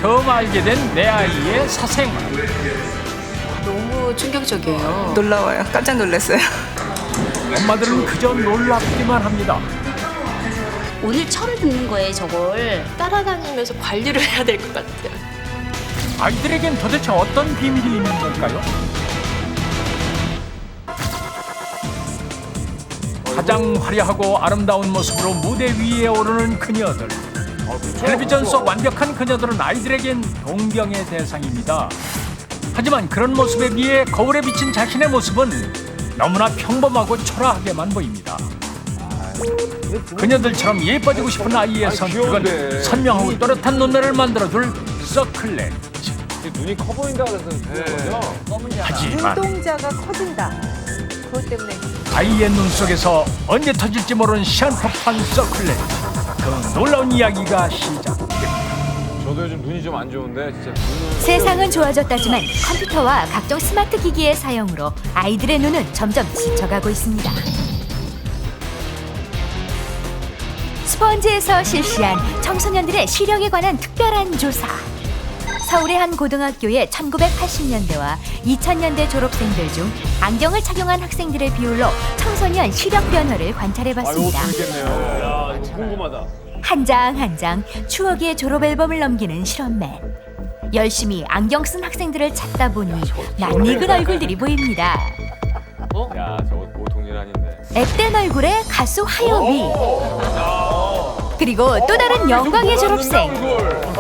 처음 알게 된 내 아이의 사생활. 너무 충격적이에요. 놀라워요. 깜짝 놀랐어요. 엄마들은 그저 놀랍기만 합니다. 오늘 처음 듣는 거예요, 저걸. 따라다니면서 관리를 해야 될 것 같아요. 아이들에겐 도대체 어떤 비밀이 있는 걸까요? 가장 화려하고 아름다운 모습으로 무대 위에 오르는 그녀들. 텔레비전 속 완벽한 그녀들은 아이들에겐 동경의 대상입니다. 하지만 그런 모습에 비해 거울에 비친 자신의 모습은 너무나 평범하고 초라하게만 보입니다. 그녀들처럼 예뻐지고 싶은 아이의 선택은 선명하고 또렷한 눈매를 만들어줄 서클렌즈. 눈이 커 보인다 그래서 그런 거죠? 하지만 눈동자가 커진다. 그것 때문에. 아이의 눈 속에서 언제 터질지 모르는 시한폭탄 서클렌즈. 그 놀라운 이야기가 시작됩니다. 저도 요즘 눈이 좀 안 좋은데 진짜 눈은 세상은 좋아졌다지만 컴퓨터와 각종 스마트 기기의 사용으로 아이들의 눈은 점점 지쳐가고 있습니다. 스펀지에서 실시한 청소년들의 시력에 관한 특별한 조사. 서울의 한 고등학교의 1980년대와 2000년대 졸업생들 중 안경을 착용한 학생들의 비율로 청소년 시력 변화를 관찰해봤습니다. 재밌겠네요. 야, 궁금하다. 한 장 한 장 추억의 졸업 앨범을 넘기는 실험맨. 열심히 안경 쓴 학생들을 찾다 보니 낯익은 얼굴들이 보입니다. 야, 저거 보통 일 아닌데. 앳된 얼굴에 가수 하여미. 그리고 또 다른 영광의 졸업생.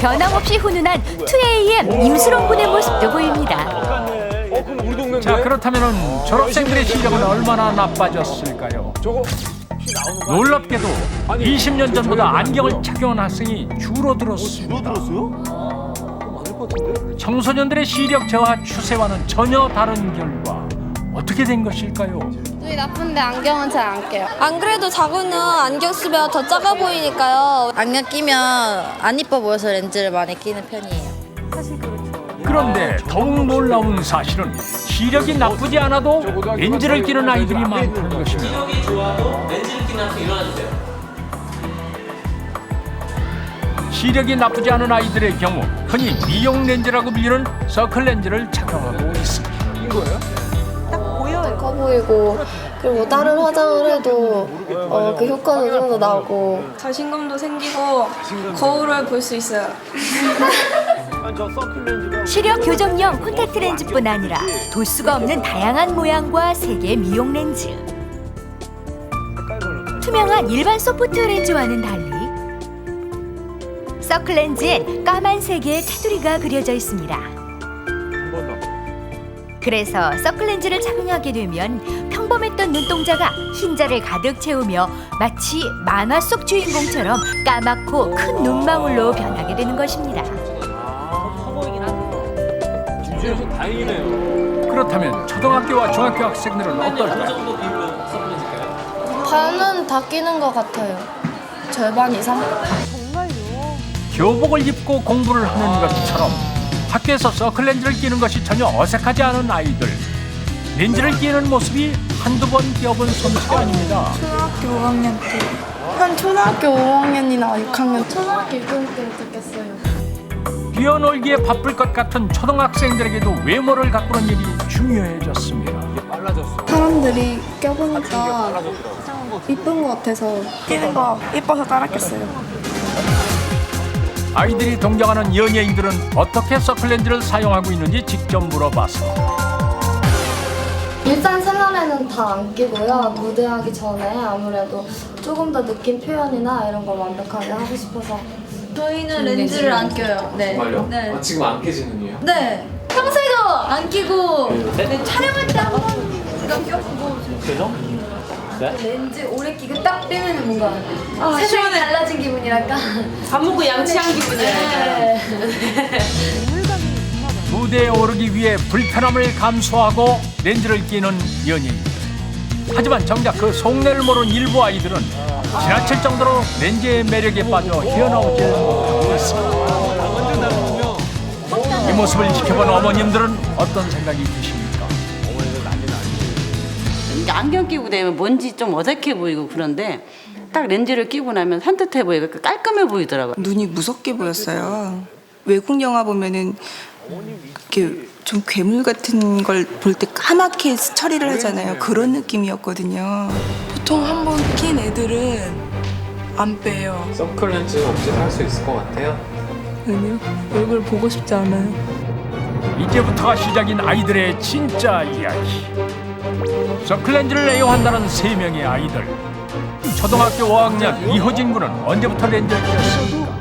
변함없이 훈훈한 2AM 임수롱 군의 모습도 보입니다. 그럼 우리 동네인데? 자, 그렇다면 졸업생들의 시력은 얼마나 나빠졌을까요? 저거 놀랍게도 20년 전보다 안경을 착용한 학생이 줄어들었습니다. 청소년들의 시력 저하 추세와는 전혀 다른 결과. 어떻게 된 것일까요? 눈이 나쁜데 안경은 잘 안 껴요. 안 그래도 작은 눈 안경 쓰면 더 작아 보이니까요. 안경 끼면 안 이뻐 보여서 렌즈를 많이 끼는 편이에요. 그런데 더욱 놀라운 사실은 시력이 나쁘지 않아도 렌즈를 끼는 아이들이 많다는 것입니다. 시력이 좋아도 렌즈를 끼는 학생 일어나주세요. 시력이 나쁘지 않은 아이들의 경우 흔히 미용 렌즈라고 불리는 서클 렌즈를 착용하고 있습니다. 커 보이고 그리고 다른 화장을 해도 그 효과도 좀 더 나오고 자신감도 생기고 거울을 볼 수 있어요. 시력 교정용 콘택트 렌즈뿐 아니라 도수가 없는 다양한 모양과 색의 미용 렌즈. 투명한 일반 소프트 렌즈와는 달리 서클 렌즈엔 까만색의 테두리가 그려져 있습니다. 그래서 서클 렌즈를 착용하게 되면 평범했던 눈동자가 흰자를 가득 채우며 마치 만화 속 주인공처럼 까맣고 큰 눈망울로 변하게 되는 것입니다. 주제에서 다행이네요. 그렇다면 초등학교와 중학교 학생들은 어느 어떨까요? 정도 비율로 서클렌즈일까요? 반은 다 끼는 것 같아요. 절반 이상? 교복을 입고 공부를 하는 것처럼 학교에서 서클 렌즈를 끼는 것이 전혀 어색하지 않은 아이들. 렌즈를 끼는 모습이 한두 번 끼어본 솜씨가 아닙니다. 초등학교 5학년 때. 한 초등학교 5학년이나 6학년. 초등학교 6학년 때부터 꼈어요. 뛰어놀기에 바쁠 것 같은 초등학생들에게도 외모를 가꾸는 일이 중요해졌습니다. 빨라졌어. 사람들이 껴보니까 이쁜 것 같아서 끼는 거 예뻐서 따라 꼈어요. 아이들이 동경하는 연예인들은 어떻게 서클 렌즈를 사용하고 있는지 직접 물어봤습니다. 일상생활에는 다 안 끼고요. 무대하기 전에 아무래도 조금 더 느낌 표현이나 이런 걸 완벽하게 하고 싶어서 저희는 렌즈를 안 껴요. 네. 정말요? 네. 아, 지금 안 깨지는 이유요? 네. 평소에도 안 끼고 네, 촬영할 때 한 번 이거 껴보고 그죠? 네? 렌즈 오래 끼고 딱 빼면 뭔가 세상이 달라진 기분이랄까. 밥 먹고 양치한 기분이에요. 네. 무대에 오르기 위해 불편함을 감수하고 렌즈를 끼는 연예인들. 하지만 정작 그 속내를 모르는 일부 아이들은 지나칠 정도로 렌즈의 매력에 빠져 헤어나오지 못하고 있습니다. 이 모습을 지켜본 어머님들은 어떤 생각이 드십니까? 안경 끼고 되면 뭔지 좀 어색해 보이고 그런데 딱 렌즈를 끼고 나면 산뜻해 보이고 깔끔해 보이더라고요. 눈이 무섭게 보였어요. 외국 영화 보면은 이렇게 좀 괴물 같은 걸 볼 때 까맣게 처리를 하잖아요. 그런 느낌이었거든요. 보통 한 번 낀 애들은 안 빼요. 선클 렌즈 없이 살 수 있을 것 같아요? 아니요. 얼굴 보고 싶지 않아요. 이제부터가 시작인 아이들의 진짜 이야기. 서클렌즈를 애용한다는 3명의 아이들. 초등학교 5학년 이호진 군은 언제부터 렌즈를 꼈습니까?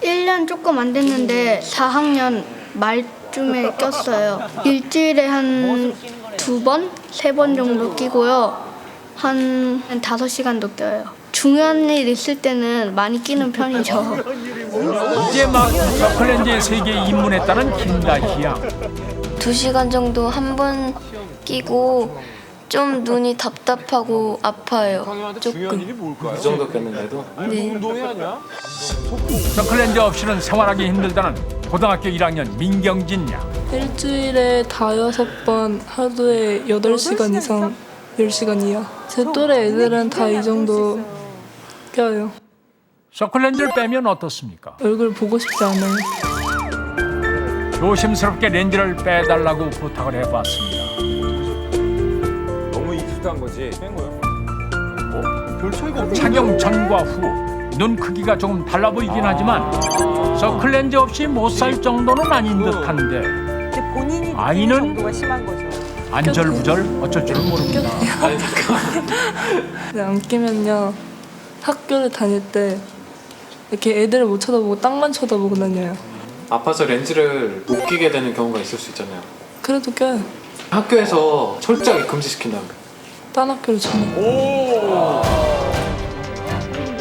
1년 조금 안 됐는데 4학년 말쯤에 꼈어요. 일주일에 한 2번, 3번 정도 끼고요. 한 5시간도 껴요. 중요한 일 있을 때는 많이 끼는 편이죠. 이제 막 서클렌즈의 세계에 입문했다는 김다희양. 2시간 정도 한 번 끼고 좀 눈이 답답하고 아파요. 조금. 이 정도 꼈는데도? 네. 운동이 아니야? 서클렌즈 없이는 생활하기 힘들다는 고등학교 1학년 민경진 양. 일주일에 5-6번 하루에 8시간 이상 10시간 이하. 제 또래 애들은 다 이 정도 껴요. 서클렌즈를 빼면 어떻습니까? 얼굴 보고 싶지 않아요. 조심스럽게 렌즈를 빼달라고 부탁을 해봤습니다. 너무 익숙한 거지. 뺀 거야? 별 차이가 없네. 착용 전과 후 눈 크기가 조금 달라 보이긴 하지만 서클렌즈 없이 못 살 정도는 아닌 듯한데 근데 본인이 아이는 정도가 심한 거죠. 안절부절 어쩔 줄 모릅니다. 근데 안 끼면요. 학교를 다닐 때 이렇게 애들을 못 쳐다보고 땅만 쳐다보고 다녀요. 아파서 렌즈를 못 끼게 되는 경우가 있을 수 있잖아요. 그래도 껴요. 학교에서 철저하게 금지시킨다면 딴 학교를 쳐요.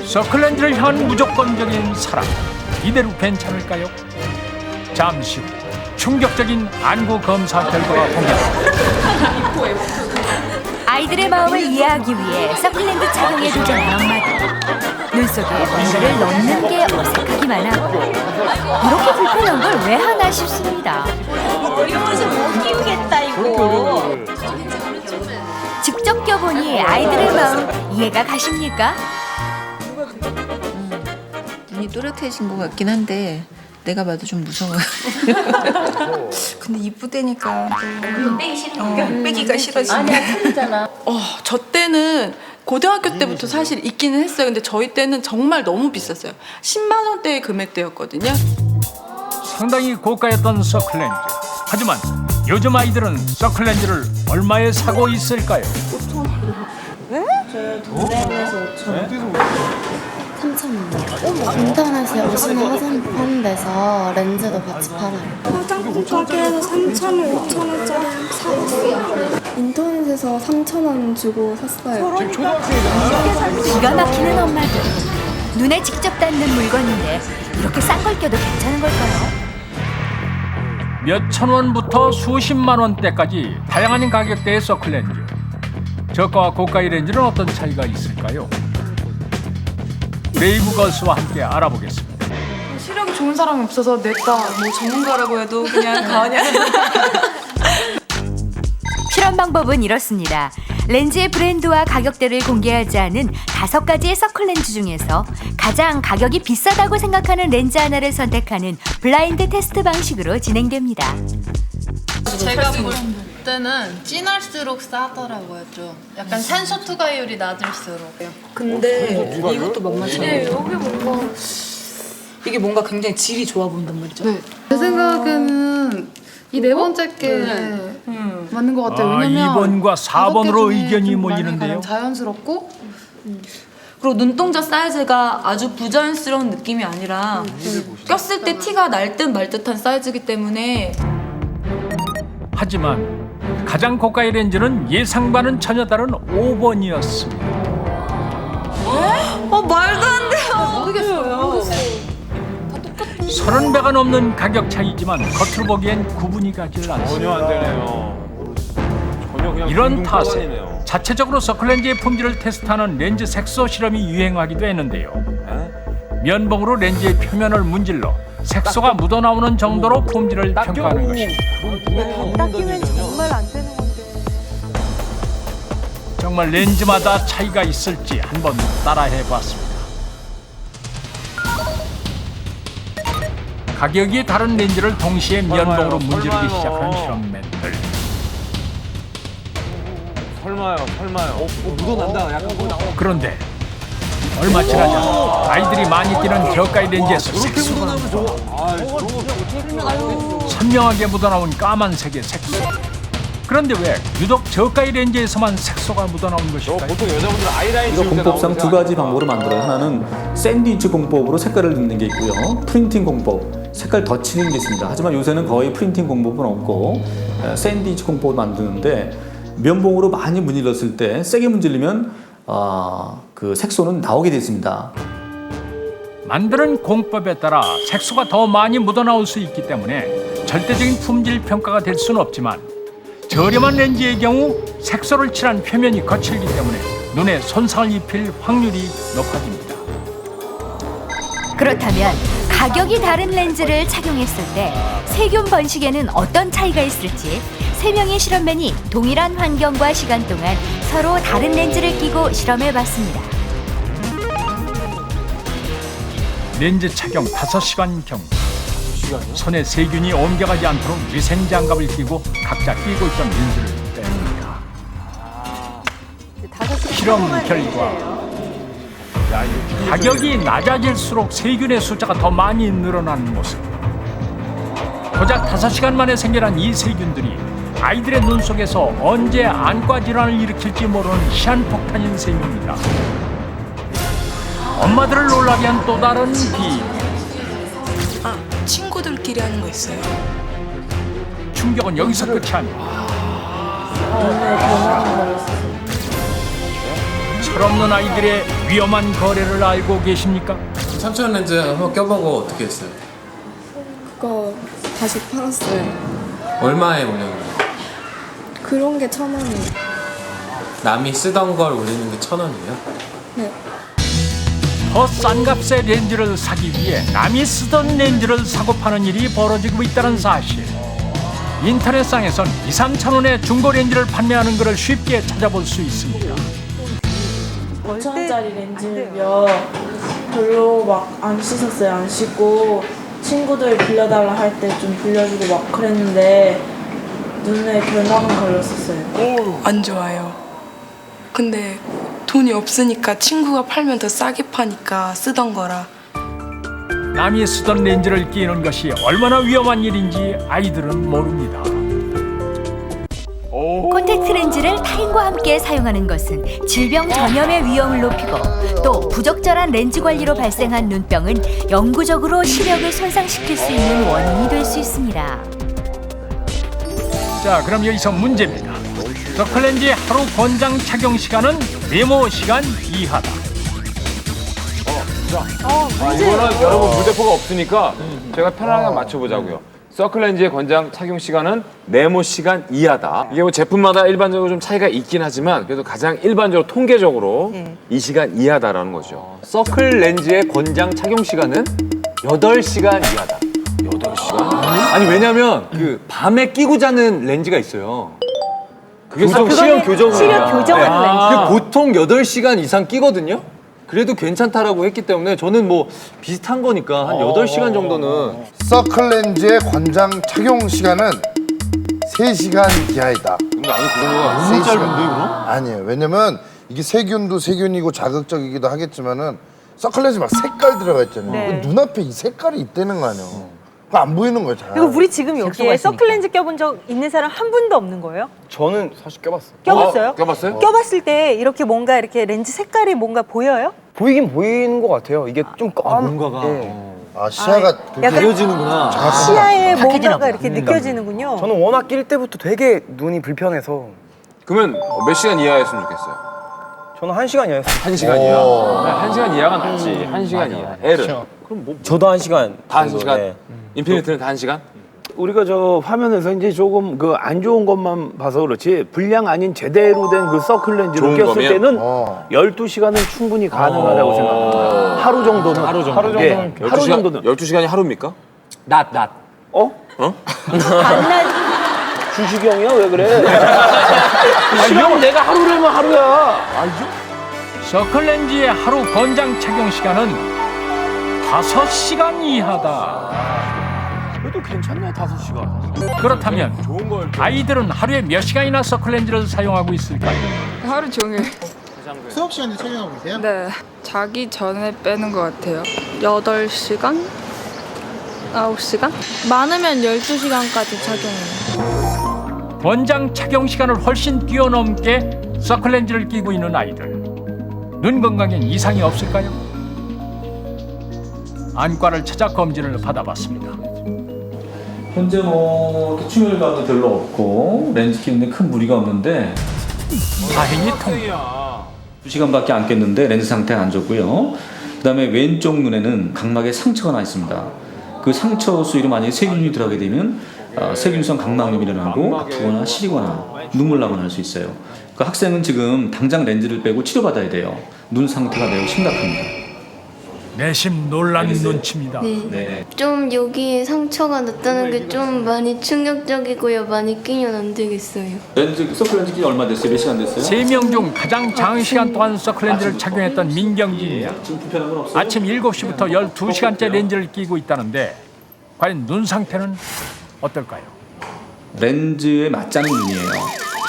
서클렌즈를 향한 무조건적인 사랑 이대로 괜찮을까요? 잠시 후 충격적인 안구 검사 결과가 공개됩니다. 아이들의 마음을 이해하기 위해 서클렌즈 착용에 도전한 엄마들. 눈 속에 뭔가를 넣는 게 어색하기만 하고 이렇게 불편한 걸 왜 하나 싶습니다. 어려워서 못 키우겠다 이거. 직접 껴보니 아이들의 마음 이해가 가십니까? 눈이 또렷해진 것 같긴 한데 내가 봐도 좀 무서워요. 근데 이쁘다니까 빼기가 싫어지네. 저 때는 고등학교 때부터 사실 있기는 했어요. 근데 저희 때는 정말 너무 비쌌어요. 10만 원대의 금액대였거든요. 상당히 고가였던 서클렌즈. 하지만 요즘 아이들은 서클렌즈를 얼마에 사고 있을까요? 3,000원. 인터넷에 옷이나 화장품 파는 데서 렌즈도 같이 팔아요. 화장품 가게에서 3,000원, 5,000원짜리 사봤어요. 인터넷에서 3,000원 주고 샀어요. 기가 막히는 엄마들. 눈에 직접 닿는 물건인데 이렇게 싼 걸 껴도 괜찮은 걸까요? 몇천 원부터 수십만 원대까지 다양한 가격대의 서클렌즈. 저가와 고가의 렌즈는 어떤 차이가 있을까요? 브레이브걸스와 함께 알아보겠습니다. 시력이 좋은 사람이 없어서 냈다. 뭐 전문가라고 해도 그냥 가만히 실험 방법은 이렇습니다. 렌즈의 브랜드와 가격대를 공개하지 않은 5가지의 서클렌즈 중에서 가장 가격이 비싸다고 생각하는 렌즈 하나를 선택하는 블라인드 테스트 방식으로 진행됩니다. 제가 볼 때는 진할수록 싸더라고요. 좀 약간 산소 투과율이 낮을수록. 근데 이것도 만만치 않아요. 여기 뭔가 이게 뭔가 굉장히 질이 좋아 보인단 말이죠. 네. 제 생각에는 이 4번째 게 맞는 것 같아요. 왜냐면 2번과 4번으로 5개 중에 의견이 좀 몰리는데요. 가장 자연스럽고 그리고 눈동자 사이즈가 아주 부자연스러운 느낌이 아니라 꼈을 때 티가 날 듯 말 듯한 사이즈이기 때문에. 하지만 가장 고가의 렌즈는 예상과는 전혀 다른 5번이었습니다. 말도 안 돼요. 모르겠어요. 30배가 넘는 가격 차이지만 겉으로 보기엔 구분이 가질 않습니다. 전혀 안 되네요. 전혀 그냥 이런 둥둥 탓에 떠다니네요. 자체적으로 서클렌즈의 품질을 테스트하는 렌즈 색소 실험이 유행하기도 했는데요. 면봉으로 렌즈의 표면을 문질러 색소가 묻어나오는 정도로 품질을 평가하는 것입니다. 닦이면 정말 안 되는 건데. 정말 렌즈마다 차이가 있을지 한번 따라해봤습니다. 가격이 다른 렌즈를 동시에 면봉으로 문지르기 시작하는 실험맨들. 설마요. 묻어난다. 약간 그런데 얼마 지나자 아이들이 많이 끼는 저가의 렌즈에서 색소가 선명하게 묻어나온 까만색의 색소. 그런데 왜 유독 저가의 렌즈에서만 색소가 묻어나온 것일까요? 보통 여자분들 아이라인 이거 지울 때 공법상 나오는 두 가지 방법으로 만들어요. 하나는 샌드위치 공법으로 색깔을 넣는 게 있고요. 프린팅 공법, 색깔 덧칠하는 게 있습니다. 하지만 요새는 거의 프린팅 공법은 없고 샌드위치 공법을 만드는데 면봉으로 많이 문질렀을 때 세게 문질리면 그 색소는 나오게 돼 있습니다. 만드는 공법에 따라 색소가 더 많이 묻어나올 수 있기 때문에 절대적인 품질 평가가 될 수는 없지만 저렴한 렌즈의 경우 색소를 칠한 표면이 거칠기 때문에 눈에 손상을 입힐 확률이 높아집니다. 그렇다면 가격이 다른 렌즈를 착용했을 때 세균 번식에는 어떤 차이가 있을지 세 명의 실험맨이 동일한 환경과 시간 동안 서로 다른 렌즈를 끼고 실험해봤습니다. 렌즈 착용 5시간 경과. 손에 세균이 옮겨가지 않도록 위생장갑을 끼고 각자 끼고 있던 렌즈를 뺍니다. 실험 결과 가격이 낮아질수록 세균의 숫자가 더 많이 늘어나는 모습. 고작 5시간 만에 생겨난 이 세균들이 아이들의 눈 속에서 언제 안과 질환을 일으킬지 모르는 시한폭탄인 셈입니다. 엄마들을 놀라게 한 또 다른 비밀. 친구들끼리 하는 거 있어요. 충격은 여기서 끝이 아닙니다. 철없는 아이들의 위험한 거래를 알고 계십니까? 삼천 렌즈 한번 껴보고 어떻게 했어요? 그거 다시 팔았어요. 얼마에 올렸나요? 그런 게 1,000원이에요. 남이 쓰던 걸 올리는 게 1,000원이에요? 네. 더 싼 값의 렌즈를 사기 위해 남이 쓰던 렌즈를 사고 파는 일이 벌어지고 있다는 사실. 인터넷상에선 2, 3천 원의 중고 렌즈를 판매하는 것을 쉽게 찾아볼 수 있습니다. 5,000원짜리 렌즈며 별로 막 안 씻었어요. 안 씻고 친구들 빌려달라 할 때 좀 빌려주고 막 그랬는데 눈에 결막은 걸렸었어요. 안 좋아요. 근데 돈이 없으니까 친구가 팔면 더 싸게 파니까 쓰던 거라. 남이 쓰던 렌즈를 끼는 것이 얼마나 위험한 일인지 아이들은 모릅니다. 콘택트 렌즈를 타인과 함께 사용하는 것은 질병 전염의 위험을 높이고 또 부적절한 렌즈 관리로 발생한 눈병은 영구적으로 시력을 손상시킬 수 있는 원인이 될 수 있습니다. 자, 그럼 여기서 문제입니다. 서클렌즈의 하루 권장 착용 시간은 네모 시간 이하다. 이거는 여러분 물대포가 없으니까 제가 편하게 맞춰보자고요. 서클렌즈의 권장 착용 시간은 네모 시간 이하다. 이게 뭐 제품마다 일반적으로 좀 차이가 있긴 하지만 그래도 가장 일반적으로 통계적으로 이 시간 이하다라는 거죠. 서클렌즈의 권장 착용 시간은 8시간 이하다. 8시간? 아니 왜냐면 그 밤에 끼고 자는 렌즈가 있어요. 그게 교정, 시력 교정이야. 시력 교정하는 렌즈. 그게 보통 8시간 이상 끼거든요. 그래도 괜찮다라고 했기 때문에 저는 뭐 비슷한 거니까 한 8시간 정도는. 서클렌즈의 권장 착용 시간은 3시간 이하이다. 근데 아니 그거가 너무 짧은데 그럼? 아니에요. 왜냐면 이게 세균도 세균이고 자극적이기도 하겠지만은 서클렌즈 막 색깔 들어가 있잖아요. 네. 그 눈앞에 이 색깔이 있다는 거 아니에요. 그거 안 보이는 거예요, 잘. 그리고 우리 지금 여기에 서클렌즈 껴본 적 있는 사람 한 분도 없는 거예요? 저는 사실 껴봤어요. 껴봤어요? 껴봤어요? 껴봤을 때 이렇게 뭔가 이렇게 렌즈 색깔이 뭔가 보여요? 보이긴 보이는 것 같아요. 이게 좀 뭔가가. 시야가 약간 가려지는구나. 시야에 뭔가가 이렇게 느껴지는군요. 저는 워낙 낄 때부터 되게 눈이 불편해서. 그러면 몇 시간 이하였으면 좋겠어요? 저는 1시간 이하였어요. 1시간 이하? 네, 1시간 이하가 낫지. 1시간 이하. L은? 그럼 뭐 저도 1시간. 다 1시간? 인피니트는 다 1시간? 우리가 저 화면에서 이제 조금 그 안 좋은 것만 봐서 그렇지 불량 아닌 제대로 된 그 서클 렌즈를 좋은 꼈을 거면? 때는 12시간은 충분히 가능하다고 생각합니다. 하루 정도는. 하루 정도. 예, 하루 정도는. 12시간이 하루입니까? 낮. 어? 반낮. 주식형이야 왜 그래? 형 내가 하루라면 하루야. 서클렌즈의 하루 권장 착용 시간은 5시간 이하다. 그래도 괜찮네 5시간. 그렇다면 아이들은 하루에 몇 시간이나 서클렌즈를 사용하고 있을까요? 하루 종일. 수업 시간에 착용하고 계세요? 네. 자기 전에 빼는 것 같아요. 8시간? 9시간? 많으면 12시간까지 착용해요. 원장 착용 시간을 훨씬 뛰어넘게 서클렌즈를 끼고 있는 아이들. 눈 건강엔 이상이 없을까요? 안과를 찾아 검진을 받아봤습니다. 현재 뭐 충혈감도 별로 없고 렌즈 끼는데 큰 무리가 없는데 다행히 통. 2시간밖에 안 꼈는데 렌즈 상태가 안 좋고요. 그다음에 왼쪽 눈에는 각막에 상처가 나 있습니다. 그 상처 수위로 만약에 세균이 들어가게 되면 세균성 각막염이 일어나고 아프거나 시리거나 눈물 나거나 할 수 있어요. 그 학생은 지금 당장 렌즈를 빼고 치료받아야 돼요. 눈 상태가 매우 심각합니다. 내심 놀란 눈치입니다. 네. 좀 여기에 상처가 났다는 게 좀 많이 충격적이고요. 많이 끼면 안 되겠어요. 렌즈 서클렌즈 끼니 얼마 됐어요? 몇 시간 됐어요? 3명 중 가장 장시간 동안 서클렌즈를 착용했던 민경진 양. 아침 7시부터 12시간째 렌즈를 끼고 있다는데 과연 눈 상태는 어떨까요? 렌즈에 맞지 않는 눈이에요.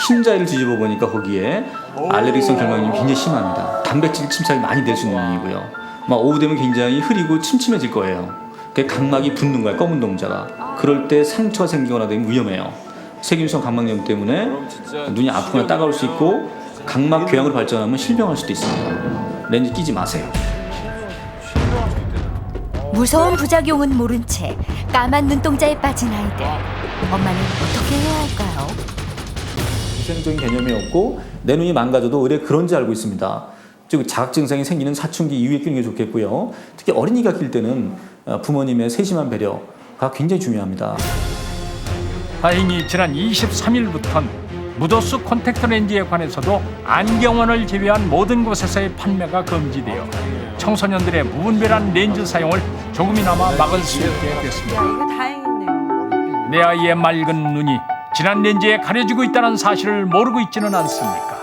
흰자위를 뒤집어 보니까 거기에 알레르기성 결막염이 굉장히 심합니다. 단백질 침착이 많이 될 수 있는 눈이고요. 오후 되면 굉장히 흐리고 침침해질 거예요. 각막이 붓는 거예요, 검은 동자가. 그럴 때 상처가 생기거나 되면 위험해요. 세균성 각막염 때문에 눈이 아프거나 따가울 수 있고 각막 궤양으로 발전하면 실명할 수도 있습니다. 렌즈 끼지 마세요. 무서운 부작용은 모른 채 까만 눈동자에 빠진 아이들. 엄마는 어떻게 해야 할까요? 위생적인 개념이 없고 내 눈이 망가져도 의뢰 그런지 알고 있습니다. 즉 자각 증상이 생기는 사춘기 이후에 끼는 게 좋겠고요. 특히 어린이가 낄 때는 부모님의 세심한 배려가 굉장히 중요합니다. 다행히 지난 23일부터는 무도수 콘택트 렌즈에 관해서도 안경원을 제외한 모든 곳에서의 판매가 금지되어 청소년들의 무분별한 렌즈 사용을 조금이나마 막을 수 있게 됐습니다. 이거 다행이네요. 내 아이의 맑은 눈이 진한 렌즈에 가려지고 있다는 사실을 모르고 있지는 않습니까?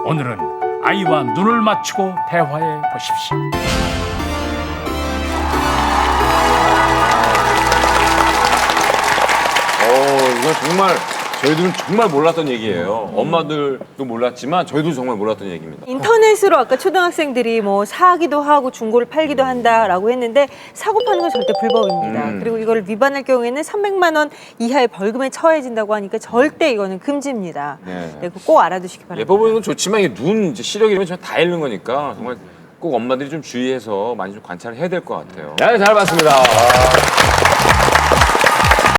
오늘은 아이와 눈을 맞추고 대화해 보십시오. 이건 정말 저희들은 정말 몰랐던 얘기예요. 엄마들도 몰랐지만 저희도 정말 몰랐던 얘기입니다. 인터넷으로 아까 초등학생들이 뭐 사기도 하고 중고를 팔기도 한다라고 했는데 사고 파는 건 절대 불법입니다. 그리고 이걸 위반할 경우에는 300만 원 이하의 벌금에 처해진다고 하니까 절대 이거는 금지입니다. 네, 그거 꼭 알아두시기 바랍니다. 예뻐 보이는 건 좋지만 이게 눈 시력 이러면 다 잃는 거니까 정말 꼭 엄마들이 좀 주의해서 많이 좀 관찰을 해야 될 것 같아요. 네, 잘 봤습니다.